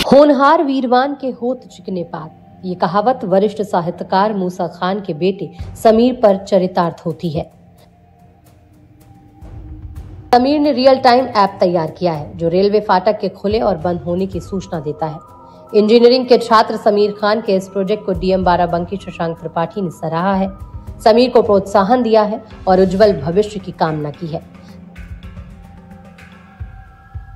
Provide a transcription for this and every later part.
होनहार वीरवान के होत चिकने पात, ये कहावत वरिष्ठ साहित्यकार मूसा खान के बेटे समीर पर चरितार्थ होती है। समीर ने रियल टाइम ऐप तैयार किया है जो रेलवे फाटक के खुले और बंद होने की सूचना देता है। इंजीनियरिंग के छात्र समीर खान के इस प्रोजेक्ट को डीएम बाराबंकी शशांक त्रिपाठी ने सराहा है, समीर को प्रोत्साहन दिया है और उज्जवल भविष्य की कामना की है।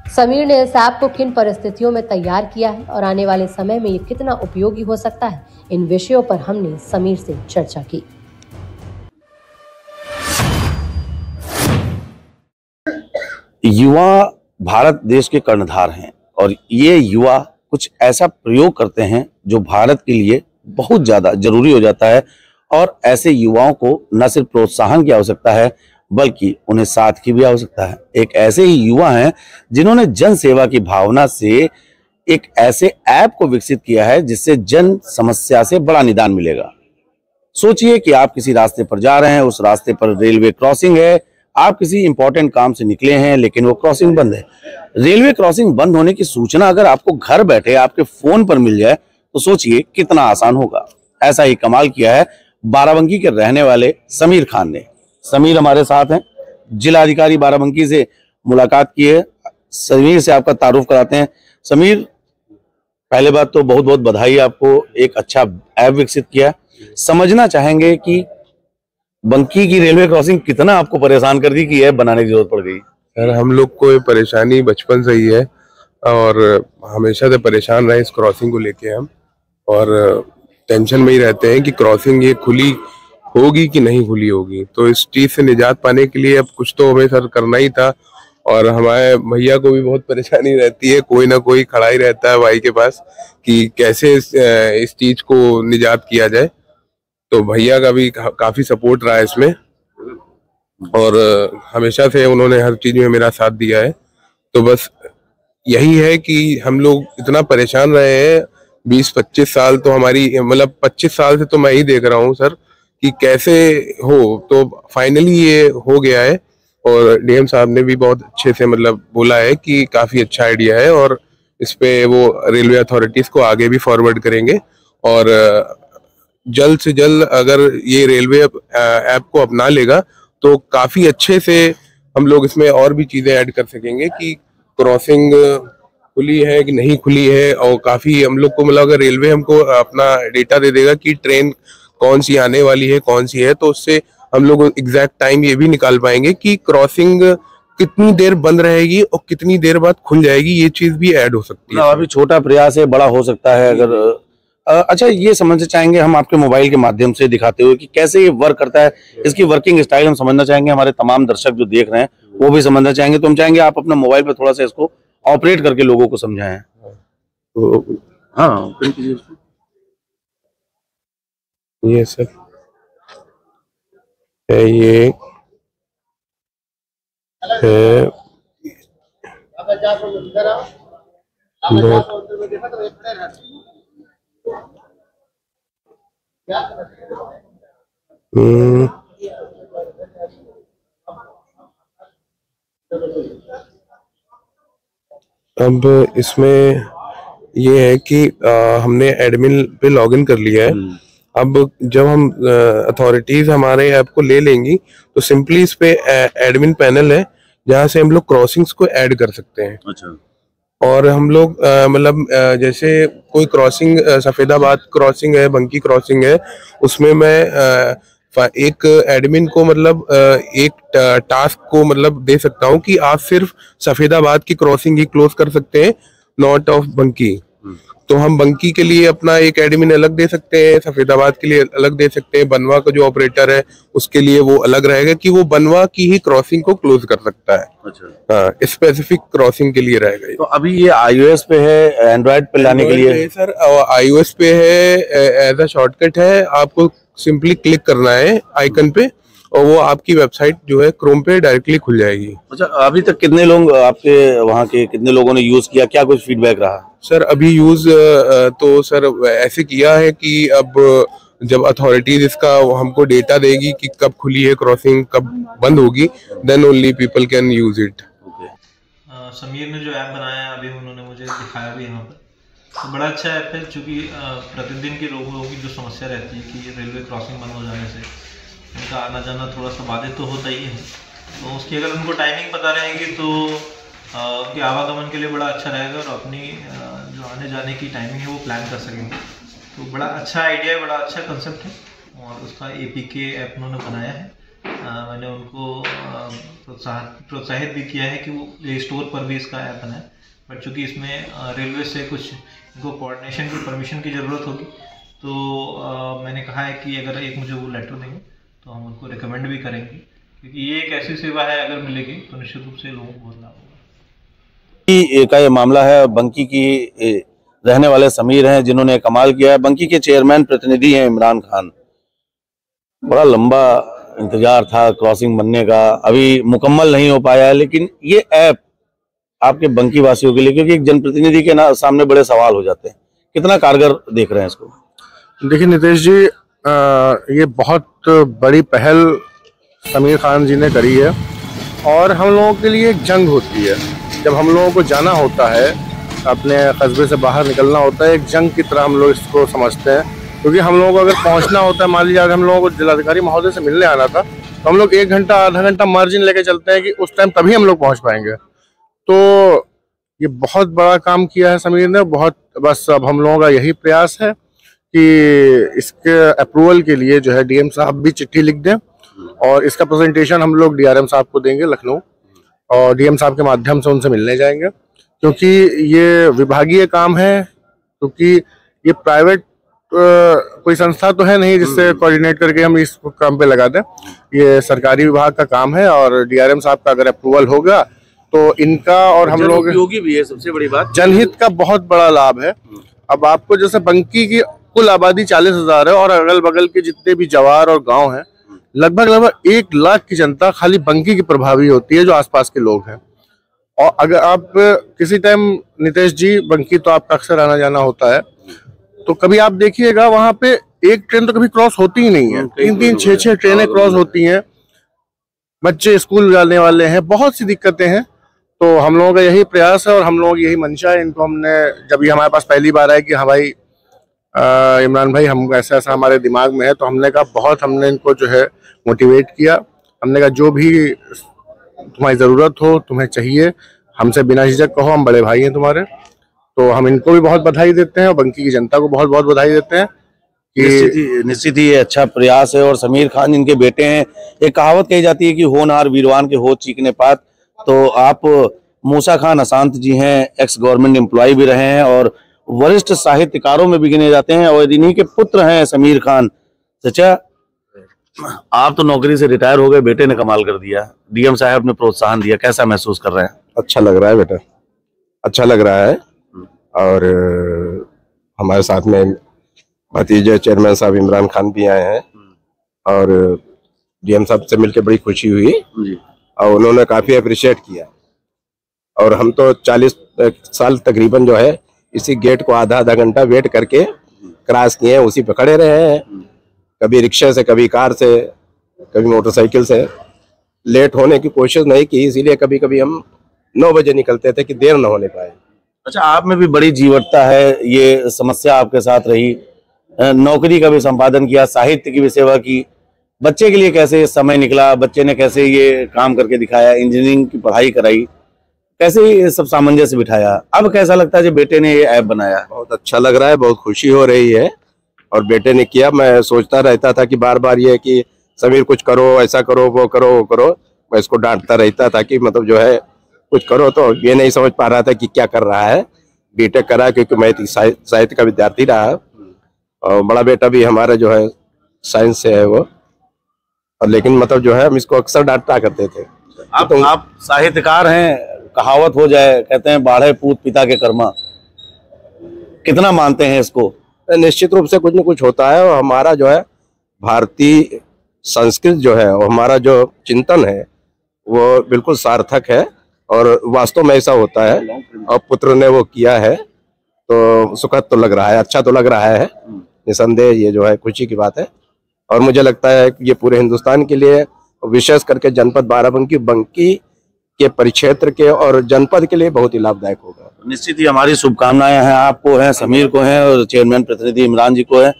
समीर ने इस ऐप को किन परिस्थितियों में तैयार किया है और आने वाले समय में ये कितना उपयोगी हो सकता है, इन विषयों पर हमने समीर से चर्चा की। युवा भारत देश के कर्णधार हैं और ये युवा कुछ ऐसा प्रयोग करते हैं जो भारत के लिए बहुत ज्यादा जरूरी हो जाता है और ऐसे युवाओं को न सिर्फ प्रोत्साहन की आवश्यकता है बल्कि उन्हें साथ की भी आवश्यकता है। एक ऐसे ही युवा हैं जिन्होंने जन सेवा की भावना से एक ऐसे ऐप को विकसित किया है जिससे जन समस्या से बड़ा निदान मिलेगा। सोचिए कि आप किसी रास्ते पर जा रहे हैं, उस रास्ते पर रेलवे क्रॉसिंग है, आप किसी इंपॉर्टेंट काम से निकले हैं लेकिन वो क्रॉसिंग बंद है। रेलवे क्रॉसिंग बंद होने की सूचना अगर आपको घर बैठे आपके फोन पर मिल जाए तो सोचिए कितना आसान होगा। ऐसा ही कमाल किया है बाराबंकी के रहने वाले समीर खान ने। समीर हमारे साथ हैं, जिला अधिकारी बाराबंकी से मुलाकात की है। समीर से आपका तारुफ कराते हैं। समीर, पहले बात तो बहुत बहुत बधाई आपको, एक अच्छा ऐप विकसित किया। समझना चाहेंगे कि बंकी की रेलवे क्रॉसिंग कितना आपको परेशान कर दी कि ऐप बनाने की जरूरत पड़ गई। सर, हम लोग को ये परेशानी बचपन से ही है और हमेशा से परेशान रहे इस क्रॉसिंग को लेके हम, और टेंशन में ही रहते हैं कि क्रॉसिंग ये खुली होगी कि नहीं खुली होगी। तो इस चीज से निजात पाने के लिए अब कुछ तो हमें सर करना ही था। और हमारे भैया को भी बहुत परेशानी रहती है, कोई ना कोई खड़ा ही रहता है भाई के पास कि कैसे इस चीज को निजात किया जाए। तो भैया का भी काफी सपोर्ट रहा है इसमें और हमेशा से उन्होंने हर चीज में मेरा साथ दिया है। तो बस यही है कि हम लोग इतना परेशान रहे हैं 20-25 साल, तो हमारी मतलब 25 साल से तो मैं ही देख रहा हूँ सर कि कैसे हो। तो फाइनली ये हो गया है और डीएम साहब ने भी बहुत अच्छे से मतलब बोला है कि काफी अच्छा आइडिया है और इस पे वो रेलवे अथॉरिटीज को आगे भी फॉरवर्ड करेंगे और जल्द से जल्द अगर ये रेलवे ऐप को अपना लेगा तो काफी अच्छे से हम लोग इसमें और भी चीजें ऐड कर सकेंगे कि क्रॉसिंग खुली है कि नहीं खुली है। और काफी हम लोग को मतलब अगर रेलवे हमको अपना डेटा दे देगा कि ट्रेन कौन सी आने वाली है कौन सी है, तो उससे हम लोग एग्जैक्ट टाइम ये भी निकाल पाएंगे कि क्रॉसिंग कितनी देर बंद रहेगी और कितनी देर बाद खुल जाएगी। ये चीज भी ऐड हो सकती है। अभी छोटा प्रयास है, बड़ा हो सकता है अगर अच्छा ये समझना चाहेंगे हम आपके मोबाइल के माध्यम से दिखाते हुए कि कैसे ये वर्क करता है, इसकी वर्किंग स्टाइल हम समझना चाहेंगे। हमारे तमाम दर्शक जो देख रहे हैं वो भी समझना चाहेंगे, तो हम चाहेंगे आप अपना मोबाइल पे थोड़ा सा इसको ऑपरेट करके लोगों को समझाएं। तो हाँ, ये सर है, ये है अब इसमें ये है कि हमने एडमिन पे लॉगिन कर लिया है। अब जब हम अथॉरिटीज हमारे ऐप को ले लेंगी तो सिंपली इस पे एडमिन पैनल है जहाँ से हम लोग क्रॉसिंग्स को ऐड कर सकते हैं। अच्छा। और हम लोग मतलब जैसे कोई क्रॉसिंग सफेदाबाद क्रॉसिंग है, बंकी क्रॉसिंग है, उसमें मैं एक एडमिन को मतलब एक टास्क को मतलब दे सकता हूँ कि आप सिर्फ सफेदाबाद की क्रॉसिंग ही क्लोज कर सकते हैं, नॉट ऑफ बंकी। तो हम बंकी के लिए अपना एक एडमिन अलग दे सकते हैं, सफेदाबाद के लिए अलग दे सकते हैं, बनवा का जो ऑपरेटर है उसके लिए वो अलग रहेगा कि वो बनवा की ही क्रॉसिंग को क्लोज कर सकता है। अच्छा। हाँ, स्पेसिफिक क्रॉसिंग के लिए रहेगा। तो अभी ये iOS पे है, एंड्रॉइड पे लाने के लिए सर iOS पे है, एज अ शॉर्टकट है, आपको सिंपली क्लिक करना है आइकन पे और वो आपकी वेबसाइट जो है क्रोम पे डायरेक्टली खुल जाएगी। अच्छा, अभी तक कितने लोग आपके वहाँ के कितने लोगों ने यूज किया, क्या कुछ फीडबैक रहा? सर अभी यूज तो सर ऐसे किया है कि अब जब अथॉरिटीज इसका हमको डेटा देगी कि कब खुली है क्रॉसिंग, कब बंद होगी, then only people can use it. Sameer ने जो ऐप बनाया है अभी उन्होंने मुझे दिखाया भी यहाँ पर, तो बड़ा अच्छा ऐप है, चूँकि प्रतिदिन के लोगों की जो समस्या रहती है कि रेलवे क्रॉसिंग बंद हो जाने से उनका आना जाना थोड़ा सा बाधित तो होता ही है, तो उसकी अगर उनको टाइमिंग पता रहेगी तो उनके आवागमन के लिए बड़ा अच्छा रहेगा और अपनी जो आने जाने की टाइमिंग है वो प्लान कर सकेंगे। तो बड़ा अच्छा आइडिया है, बड़ा अच्छा कंसेप्ट है और उसका APK ऐप उन्होंने बनाया है। मैंने उनको प्रोत्साहित भी किया है कि वो प्ले स्टोर पर भी इसका ऐप बनाए, बट चूँकि इसमें रेलवे से कुछ इनको कोऑर्डिनेशन की परमिशन की ज़रूरत होगी, तो मैंने कहा है कि अगर एक मुझे वो लेटर देंगे तो हम उनको रिकमेंड भी करेंगे, क्योंकि ये एक ऐसी सेवा है अगर मिलेगी तो निश्चित रूप से लोगों को बहुत लाभ होगा। का ये मामला है, बंकी की रहने वाले समीर हैं जिन्होंने कमाल किया है। बंकी के चेयरमैन प्रतिनिधि हैं इमरान खान। बड़ा लंबा इंतजार था क्रॉसिंग बनने का, अभी मुकम्मल नहीं हो पाया है, लेकिन ये ऐप आपके बंकी वासियों के लिए, क्योंकि एक जनप्रतिनिधि के सामने बड़े सवाल हो जाते हैं, कितना कारगर देख रहे हैं इसको? देखिए नितेश जी, ये बहुत बड़ी पहल समीर खान जी ने करी है और हम लोगों के लिए एक जंग होती है। जब हम लोगों को जाना होता है, अपने कस्बे से बाहर निकलना होता है, एक जंग की तरह हम लोग इसको समझते हैं, क्योंकि हम लोगों को अगर पहुंचना होता है, मान लीजिए अगर हम लोगों को जिलाधिकारी महोदय से मिलने आना था तो हम लोग 1 घंटा आधा घंटा मार्जिन लेके चलते हैं कि उस टाइम तभी हम लोग पहुँच पाएंगे। तो ये बहुत बड़ा काम किया है समीर ने, बहुत। बस अब हम लोगों का यही प्रयास है कि इसके अप्रूवल के लिए जो है DM साहब भी चिट्ठी लिख दें और इसका प्रेजेंटेशन हम लोग DRM साहब को देंगे लखनऊ, और DM साहब के माध्यम से उनसे मिलने जाएंगे, क्योंकि ये विभागीय काम है, क्योंकि ये प्राइवेट कोई संस्था तो है नहीं जिससे कोऑर्डिनेट करके हम इस काम पे लगा दें। ये सरकारी विभाग का काम है और DRM साहब का अगर अप्रूवल होगा तो इनका और हम लोग उपयोगी भी है। सबसे बड़ी बात, जनहित का बहुत बड़ा लाभ है। अब आपको जैसे बंकी की कुल आबादी 40,000 है और अगल बगल के जितने भी जवार और गांव हैं, लगभग 1 लाख की जनता खाली बंकी की प्रभावी होती है, जो आसपास के लोग हैं। और अगर आप किसी टाइम नितेश जी बंकी तो आपका अक्सर आना जाना होता है, तो कभी आप देखिएगा वहां पे एक ट्रेन तो कभी क्रॉस होती ही नहीं है, 3-3, 6-6 ट्रेनें क्रॉस होती हैं, बच्चे स्कूल जाने वाले हैं, बहुत सी दिक्कतें हैं। तो हम लोगों का यही प्रयास है और हम लोगों की यही मंशा है। इनको हमने, जब ये हमारे पास पहली बार आए कि हाँ भाई इमरान भाई हम ऐसा ऐसा हमारे दिमाग में है, तो हमने कहा बहुत, हमने इनको जो है मोटिवेट किया। हमने कहा जो भी तुम्हारी ज़रूरत हो, तुम्हें चाहिए, हमसे बिना झिझक कहो, हम बड़े भाई हैं तुम्हारे। तो हम इनको भी बहुत बधाई देते हैं और बंकी की जनता को बहुत बहुत बधाई देते हैं कि निश्चित ही ये अच्छा प्रयास है। और समीर खान जिनके बेटे हैं, एक कहावत कही जाती है कि होनहार वीरवान के हो चीखने पात। तो आप मूसा खान अशांत जी हैं, एक्स गवर्नमेंट एम्प्लॉय भी रहे हैं और वरिष्ठ साहित्यकारों में भी गिने जाते हैं, और इन्हीं के पुत्र हैं समीर खान। सच्चा, आप तो नौकरी से रिटायर हो गए, बेटे ने कमाल कर दिया, DM साहब ने प्रोत्साहन दिया, कैसा महसूस कर रहे हैं? अच्छा लग रहा है बेटा, अच्छा लग रहा है। और हमारे साथ में भतीजे चेयरमैन साहब इमरान खान भी आए हैं और DM साहब से मिलकर बड़ी खुशी हुई और उन्होंने काफी अप्रिशिएट किया। और हम तो 40 साल तकरीबन जो है इसी गेट को आधा घंटा वेट करके क्रॉस किए हैं, उसी पे खड़े रहे हैं, कभी रिक्शे से, कभी कार से, कभी मोटरसाइकिल से। लेट होने की कोशिश नहीं की, इसीलिए कभी कभी हम 9 बजे निकलते थे कि देर न होने पाए। अच्छा, आप में भी बड़ी जीवटता है, ये समस्या आपके साथ रही, नौकरी का भी संपादन किया, साहित्य की भी सेवा की, बच्चे के लिए कैसे समय निकला, बच्चे ने कैसे ये काम करके दिखाया, इंजीनियरिंग की पढ़ाई कराई, कैसे ये सब सामंजस्य बिठाया? अब कैसा लगता है जब बेटे ने ये ऐप बनाया? बहुत अच्छा लग रहा है, बहुत खुशी हो रही है। और बेटे ने किया, मैं सोचता रहता था कि बार बार ये कि समीर कुछ करो, ऐसा करो, वो करो, वो करो, मैं इसको डांटता रहता था कि मतलब जो है कुछ करो, तो ये नहीं समझ पा रहा था कि क्या कर रहा है। बीटेक करा क्योंकि मैं साहित्य का विद्यार्थी रहा और बड़ा बेटा भी हमारा जो है साइंस से है वो, और लेकिन मतलब जो है हम इसको अक्सर डांटा करते थे। आप साहित्यकार हैं, कहावत हो जाए, कहते हैं बाढ़े पूत पिता के कर्मा, कितना मानते हैं इसको? निश्चित रूप से कुछ न कुछ होता है और हमारा जो है भारतीय संस्कृत जो है और हमारा जो चिंतन है वो बिल्कुल सार्थक है और वास्तव में ऐसा होता है। और पुत्र ने वो किया है तो सुखद तो लग रहा है, अच्छा तो लग रहा है, निसंदेह ये जो है खुशी की बात है। और मुझे लगता है कि ये पूरे हिंदुस्तान के लिए, विशेष करके जनपद बाराबंकी के परिक्षेत्र के और जनपद के लिए बहुत ही लाभदायक होगा। निश्चित ही हमारी शुभकामनाएं हैं आपको, हैं समीर को, हैं और चेयरमैन प्रतिनिधि इमरान जी को है।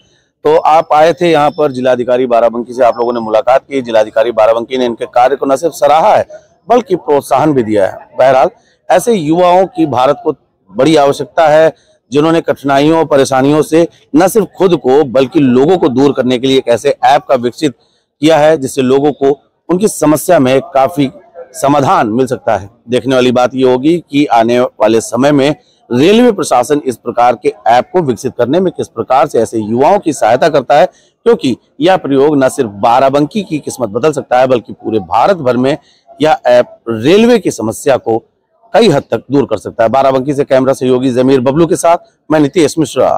तो आप आए थे यहाँ पर, जिलाधिकारी बाराबंकी से आप लोगों ने मुलाकात की। जिलाधिकारी बाराबंकी ने इनके कार्य को न सिर्फ सराहा है बल्कि प्रोत्साहन भी दिया है। बहरहाल ऐसे युवाओं की भारत को बड़ी आवश्यकता है, जिन्होंने कठिनाइयों परेशानियों से न सिर्फ खुद को बल्कि लोगों को दूर करने के लिए एक ऐसे ऐप का विकसित किया है जिससे लोगों को उनकी समस्या में काफी समाधान मिल सकता है। देखने वाली बात ये होगी कि आने वाले समय में रेलवे प्रशासन इस प्रकार के ऐप को विकसित करने में किस प्रकार से ऐसे युवाओं की सहायता करता है, क्योंकि यह प्रयोग न सिर्फ बाराबंकी की किस्मत बदल सकता है बल्कि पूरे भारत भर में यह ऐप रेलवे की समस्या को कई हद तक दूर कर सकता है। बाराबंकी से कैमरा सहयोगी जमीर बबलू के साथ मैं नीतीश मिश्रा।